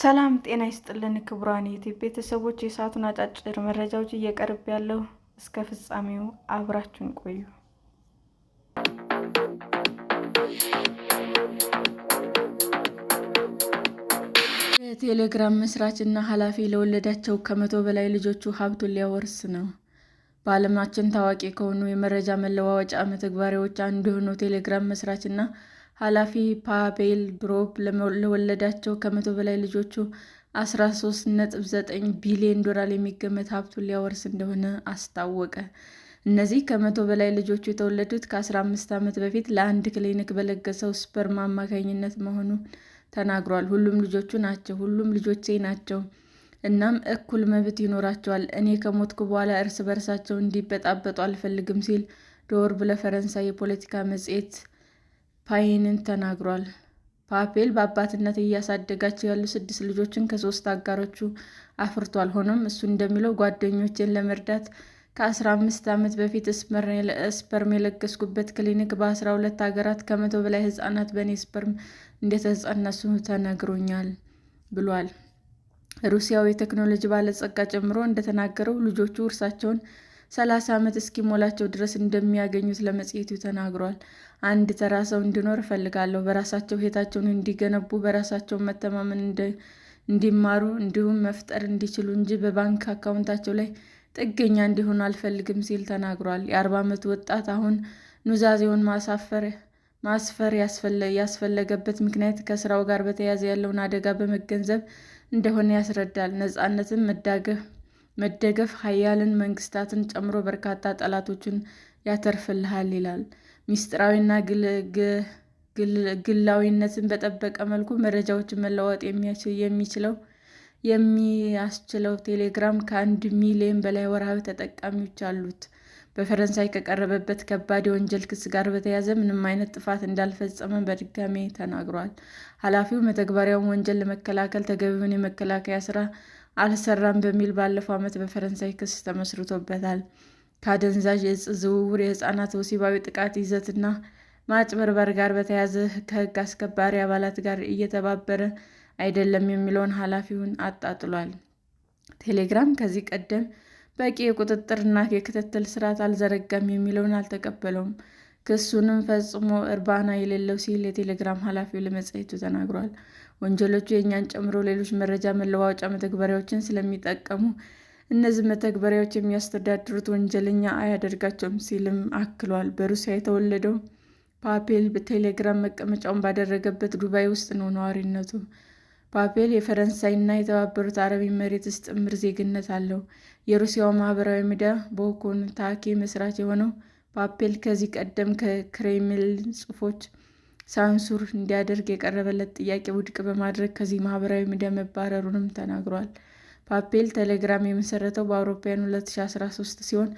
ሰላም ጤና ይስጥልን ክቡራን ዩቲዩብ ቤተሰቦች፣ የሰዓቱን አጫጭር መረጃዎች እየቀርብ ያለው እስከ ፍጻሜው አብራችሁን ቆዩ። የቴሌግራም መስራች እና ኃላፊ ለወለዳቸው ከ100 በላይ ልጆቹ ሀብቱን ሊያወርስ ነው። በዓለማችን ታዋቂ ከሆኑ የመረጃ መለዋወጫ መተግበሪያዎች አንዱ የሆነው ቴሌግራም መስራች እና ኃላፊ ፓቬል ዱሮቭ ለወለዳቸው ከ100 በላይ ልጆቹ $13.9 ቢሊዮን የሚገመት ሀብቱን ሊያወርስ እንደሆነ አስታወቀ። እነዚህ ከ100 በላይ ልጆቹ የተወለዱት ከ15 ዓመት በፊት ለአንድ ክሊኒክ በለገሰው ስፐርም አማካኝነት መሆኑን ተናግሯል። ሁሉም ልጆቼ ናቸው፣ እናም እኩል መብት ይኖራቸዋል። እኔ ከሞትኩ በኋላ እርስ በርሳቸው እንዲበጣበጡ አልፈልግም ሲል ዱሮቭ ለፈረንሳይ የፖለቲካ መጽሔት ፓይንን ተናግሯል። ፓቬል በአባትነት እያሳደጋቸው ያሉ 6 ልጆችን ከ3 አጋሮቹ አፍርቷል። ሆኖም እሱ እንደሚለው ጓደኞቼን ለመርዳት ከ15 ዓመት በፊት ስፐርም የለገስኩበት ክሊኒክ በ12 ሀገራት ከ100 በላይ ህጻናት በእኔ ስፐርም እንደተጸነሱ ተነግሮኛል ብሏል። ሩሲያዊ የቴክኖሎጂ ባለጸጋ ጨምሮ እንደተናገረው ልጆቹ ውርሳቸውን 30 ዓመት እስኪሞላቸው ድረስ እንደሚያገኙት ለመጽሔቱ ተናግሯል። አንድ ተራ ሰው እንዲኖር እፈልጋለሁ፣ በራሳቸው ሕይወታቸውን እንዲገነቡ፣ በራሳቸው መተማመን እንዲማሩ እንዲሁም መፍጠር እንዲችሉ እንጂ በባንክ አካውንታቸው ላይ ጥገኛ እንዲሆኑ አልፈልግም ሲል ተናግሯል። የ40 ዓመቱ ወጣት አሁን ኑዛዜውን ማስፈር ያስፈለገበት ምክንያት ከስራው ጋር በተያያዘ ያለውን አደጋ በመገንዘብ እንደሆነ ያስረዳል። ነፃነትን መደገፍ ኃያላን መንግስታትን ጨምሮ በርካታ ጠላቶችን ያተርፍልሃል ይላል። ሚስጥራዊና ግላዊነትን በጠበቀ መልኩ መረጃዎችን መለዋወጥ የሚያስችለው ቴሌግራም ከ1 ሚሊዮን በላይ ወርሃዊ ተጠቃሚዎች አሉት። በፈረንሳይ ከቀረበበት ከባድ የወንጀል ክስ ጋር በተያያዘ ምንም አይነት ጥፋት እንዳልፈጸመ በድጋሚ ተናግሯል። ኃላፊው መተግበሪያውን ወንጀል ለመከላከል ተገቢውን የመከላከያ ስራ አልሰራም በሚል ባለፈው ዓመት በፈረንሳይ ክስ ተመስርቶበታል። ከአደንዛዥ እጽ ዝውውር፣ የህፃናት ወሲባዊ ጥቃት፣ ይዘትና ማጭበርበር ጋር በተያያዘ ከህግ አስከባሪ አባላት ጋር እየተባበረ አይደለም የሚለውን ኃላፊውን አጣጥሏል። ቴሌግራም ከዚህ ቀደም በቂ የቁጥጥርና የክትትል ስርዓት አልዘረጋም የሚለውን አልተቀበለውም። ክሱንም ፈጽሞ እርባና የሌለው ሲል የቴሌግራም ኃላፊው ለመጽሔቱ ተናግሯል። ወንጀሎቹ የእኛን ጨምሮ ሌሎች መረጃ መለዋወጫ መተግበሪያዎችን ስለሚጠቀሙ እነዚህ መተግበሪያዎች የሚያስተዳድሩት ወንጀለኛ አያደርጋቸውም ሲልም አክሏል። በሩሲያ የተወለደው ፓቬል ቴሌግራም መቀመጫውን ባደረገበት ዱባይ ውስጥ ነው ነዋሪነቱ። ፓቬል የፈረንሳይና የተባበሩት አረብ ኤሚሬትስ ጥምር ዜግነት አለው። የሩሲያው ማህበራዊ ሚዲያ ቮኮንታኪ መስራች የሆነው ፓቬል ከዚህ ቀደም ከክሬምሊን ጽሑፎች ሳንሱር እንዲያደርግ የቀረበለት ጥያቄ ውድቅ በማድረግ ከዚህ ማህበራዊ ሚዲያ መባረሩንም ተናግሯል። ፓቬል ቴሌግራም የመሰረተው በአውሮፓውያን 2013 ሲሆን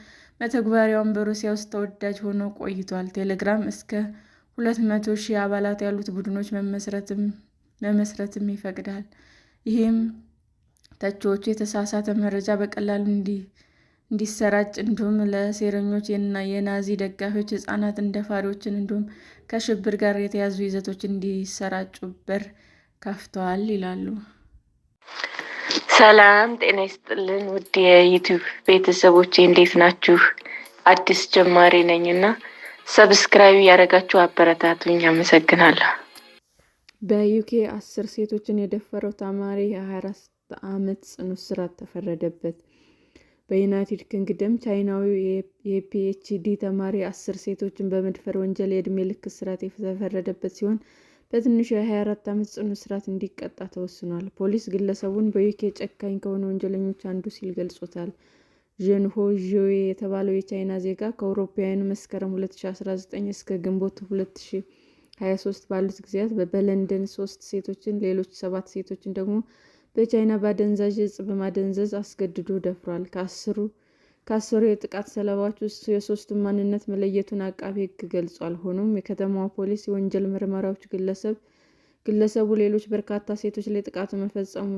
መተግበሪያውም በሩሲያ ውስጥ ተወዳጅ ሆኖ ቆይቷል። ቴሌግራም እስከ 200,000 አባላት ያሉት ቡድኖች መመስረትም ይፈቅዳል። ይህም ተቺዎቹ የተሳሳተ መረጃ በቀላሉ እንዲሰራጭ እንዲሁም ለሴረኞች፣ የናዚ ደጋፊዎች፣ ህጻናትን ደፋሪዎችን እንዲሁም ከሽብር ጋር የተያያዙ ይዘቶች እንዲሰራጩ በር ከፍተዋል ይላሉ። ሰላም ጤና ይስጥልን ውድ የዩቲዩብ ቤተሰቦቼ እንዴት ናችሁ? አዲስ ጀማሪ ነኝ እና ሰብስክራይብ ያደረጋችሁ አበረታቱኝ። አመሰግናለሁ። በዩኬ 10 ሴቶችን የደፈረው ተማሪ የ24 ዓመት ጽኑ እስራት ተፈረደበት። በዩናይትድ ኪንግደም ቻይናዊው የፒኤችዲ ተማሪ 10 ሴቶችን በመድፈር ወንጀል የዕድሜ ልክ እስራት የተፈረደበት ሲሆን በትንሹ የ24 ዓመት ጽኑ እስራት እንዲቀጣ ተወስኗል። ፖሊስ ግለሰቡን በዩኬ ጨካኝ ከሆኑ ወንጀለኞች አንዱ ሲል ገልጾታል። ዠንሆ ዢዌ የተባለው የቻይና ዜጋ ከአውሮፓውያኑ መስከረም 2019 እስከ ግንቦት 2023 ባሉት ጊዜያት በለንደን 3 ሴቶችን፣ ሌሎች 7 ሴቶችን ደግሞ በቻይና በአደንዛዥ እጽ በማደንዘዝ አስገድዶ ደፍሯል። ከአስሩ የጥቃት ሰለባዎች ውስጥ የሶስቱን ማንነት መለየቱን አቃቤ ሕግ ገልጿል። ሆኖም የከተማዋ ፖሊስ የወንጀል ምርመራዎች ግለሰቡ ሌሎች በርካታ ሴቶች ላይ ጥቃቱን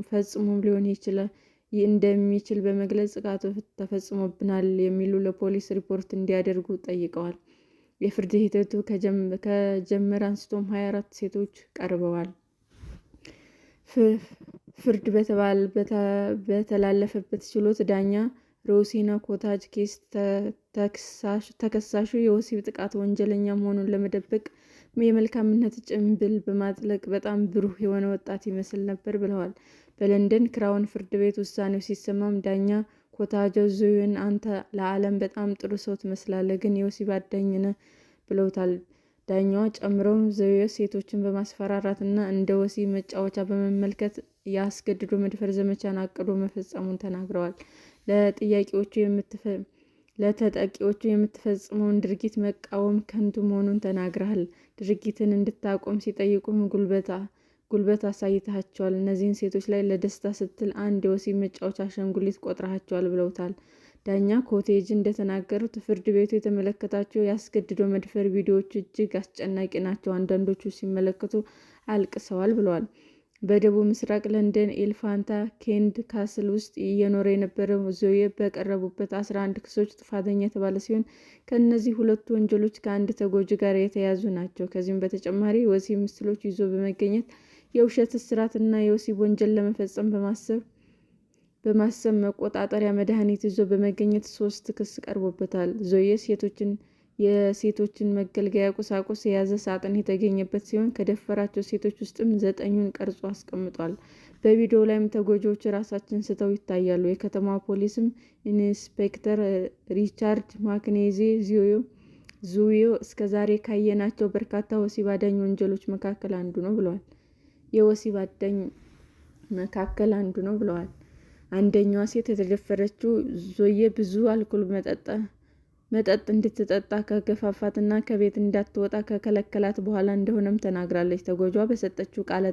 ፈጽሞም ሊሆን እንደሚችል በመግለጽ ጥቃቱ ተፈጽሞብናል የሚሉ ለፖሊስ ሪፖርት እንዲያደርጉ ጠይቀዋል። የፍርድ ሂደቱ ከጀመረ አንስቶም 24 ሴቶች ቀርበዋል። ፍርድ በተላለፈበት ችሎት ዳኛ ሮሲና ኮታጅ ኬስ ተከሳሹ የወሲብ ጥቃት ወንጀለኛ መሆኑን ለመደበቅ የመልካምነት ጭንብል በማጥለቅ በጣም ብሩህ የሆነ ወጣት ይመስል ነበር ብለዋል። በለንደን ክራውን ፍርድ ቤት ውሳኔው ሲሰማም ዳኛ ኮታጅ ዞዌን "አንተ ለዓለም በጣም ጥሩ ሰው ትመስላለህ፣ ግን የወሲብ አዳኝ ነህ" ብለውታል። ዳኛዋ ጨምረውም ዞዌ ሴቶችን በማስፈራራት እና እንደ ወሲብ መጫወቻ በመመልከት የአስገድዶ መድፈር ዘመቻን አቅዶ መፈጸሙን ተናግረዋል። ለተጠቂዎቹ "የምትፈጽመውን ድርጊት መቃወም ከንቱ መሆኑን ተናግረሃል። ድርጊትን እንድታቆም ሲጠይቁም ጉልበት አሳይተሃቸዋል። እነዚህን ሴቶች ላይ ለደስታ ስትል አንድ የወሲብ መጫወቻ አሻንጉሊት ቆጥረሃቸዋል" ብለውታል። ዳኛ ኮቴጅ እንደተናገሩት ፍርድ ቤቱ የተመለከታቸው የአስገድዶ መድፈር ቪዲዮዎች እጅግ አስጨናቂ ናቸው፣ አንዳንዶቹ ሲመለከቱ አልቅሰዋል ብለዋል። በደቡብ ምስራቅ ለንደን ኤልፋንታ ኬንድ ካስል ውስጥ እየኖረ የነበረው ዞዌ በቀረቡበት 11 ክሶች ጥፋተኛ የተባለ ሲሆን ከእነዚህ ሁለቱ ወንጀሎች ከአንድ ተጎጂ ጋር የተያያዙ ናቸው። ከዚህም በተጨማሪ የወሲብ ምስሎች ይዞ በመገኘት፣ የውሸት እስራት እና የወሲብ ወንጀል ለመፈጸም በማሰብ መቆጣጠሪያ መድኃኒት ይዞ በመገኘት 3 ክስ ቀርቦበታል። ዞዌ የሴቶችን መገልገያ ቁሳቁስ የያዘ ሳጥን የተገኘበት ሲሆን ከደፈራቸው ሴቶች ውስጥም 9ኙን ቀርጾ አስቀምጧል። በቪዲዮው ላይም ተጎጂዎች ራሳቸውን ስተው ይታያሉ። የከተማዋ ፖሊስም ኢንስፔክተር ሪቻርድ ማክኔዚ ዞዌ "እስከዛሬ ካየናቸው በርካታ ወሲብ አዳኝ ወንጀሎች መካከል አንዱ ነው" ብለዋል። አንደኛዋ ሴት የተደፈረችው ዞዌ ብዙ አልኮል መጠጥ እንድትጠጣ ከገፋፋትና ከቤት እንዳትወጣ ከከለከላት በኋላ እንደሆነም ተናግራለች። ተጎጂዋ በሰጠችው ቃለ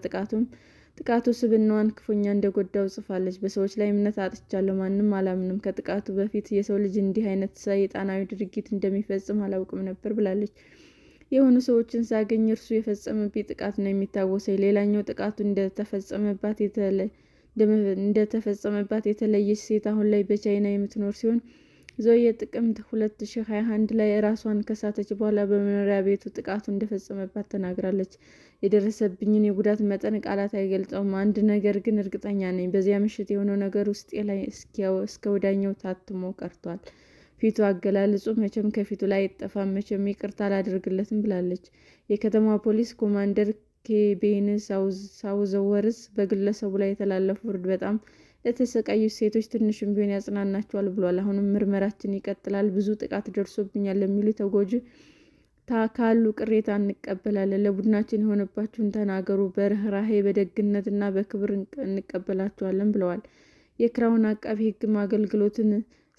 ጥቃቱ ስብዕናዋን ክፉኛ እንደጎዳው ጽፋለች። "በሰዎች ላይ እምነት አጥቻለሁ፣ ማንም አላምንም። ከጥቃቱ በፊት የሰው ልጅ እንዲህ አይነት ሰይጣናዊ ድርጊት እንደሚፈጽም አላውቅም ነበር" ብላለች። "የሆኑ ሰዎችን ሳገኝ እርሱ የፈጸመብኝ ጥቃት ነው የሚታወሰኝ። ሌላኛው ጥቃቱ እንደተፈጸመባት የተለየች ሴት አሁን ላይ በቻይና የምትኖር ሲሆን ዞዌ ጥቅምት 2021 ላይ ራሷን ከሳተች በኋላ በመኖሪያ ቤቱ ጥቃቱ እንደተፈጸመባት ተናግራለች። "የደረሰብኝን የጉዳት መጠን ቃላት አይገልጸውም። አንድ ነገር ግን እርግጠኛ ነኝ፣ በዚያ ምሽት የሆነው ነገር ውስጤ ላይ እስከ ወዲያኛው ታትሞ ቀርቷል። ፊቱ አገላለጹ መቼም ከፊቱ ላይ አይጠፋም፣ መቼም ይቅርታ አላደርግለትም" ብላለች። የከተማዋ ፖሊስ ኮማንደር ኬቤን ሳውዘወርዝ በግለሰቡ ላይ የተላለፈው ፍርድ በጣም ለተሰቃዩት ሴቶች ትንሽም ቢሆን ያጽናናቸዋል ብሏል። "አሁንም ምርመራችን ይቀጥላል። ብዙ ጥቃት ደርሶብኛል ለሚሉ ተጎጂ ካሉ ቅሬታ እንቀበላለን። ለቡድናችን የሆነባችሁን ተናገሩ። በርህራሄ፣ በደግነት እና በክብር እንቀበላችኋለን" ብለዋል። የክራውን አቃቤ ሕግ አገልግሎትን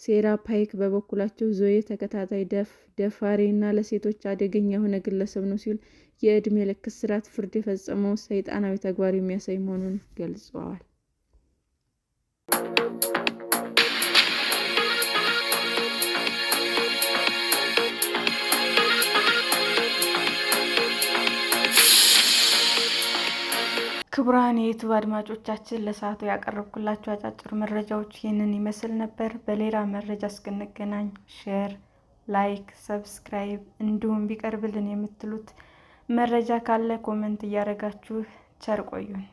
ሴራ ፓይክ በበኩላቸው ዞዌ ተከታታይ ደፋሪ እና ለሴቶች አደገኛ የሆነ ግለሰብ ነው ሲሉ የዕድሜ ልክ እስራት ፍርድ የፈጸመው ሰይጣናዊ ተግባር የሚያሳይ መሆኑን ገልጸዋል። ክቡራን የዩቲዩብ አድማጮቻችን ለሰዓቱ ያቀረብኩላችሁ አጫጭር መረጃዎች ይህንን ይመስል ነበር። በሌላ መረጃ እስክንገናኝ ሼር፣ ላይክ፣ ሰብስክራይብ እንዲሁም ቢቀርብልን የምትሉት መረጃ ካለ ኮመንት እያደረጋችሁ ቸር ቆዩን።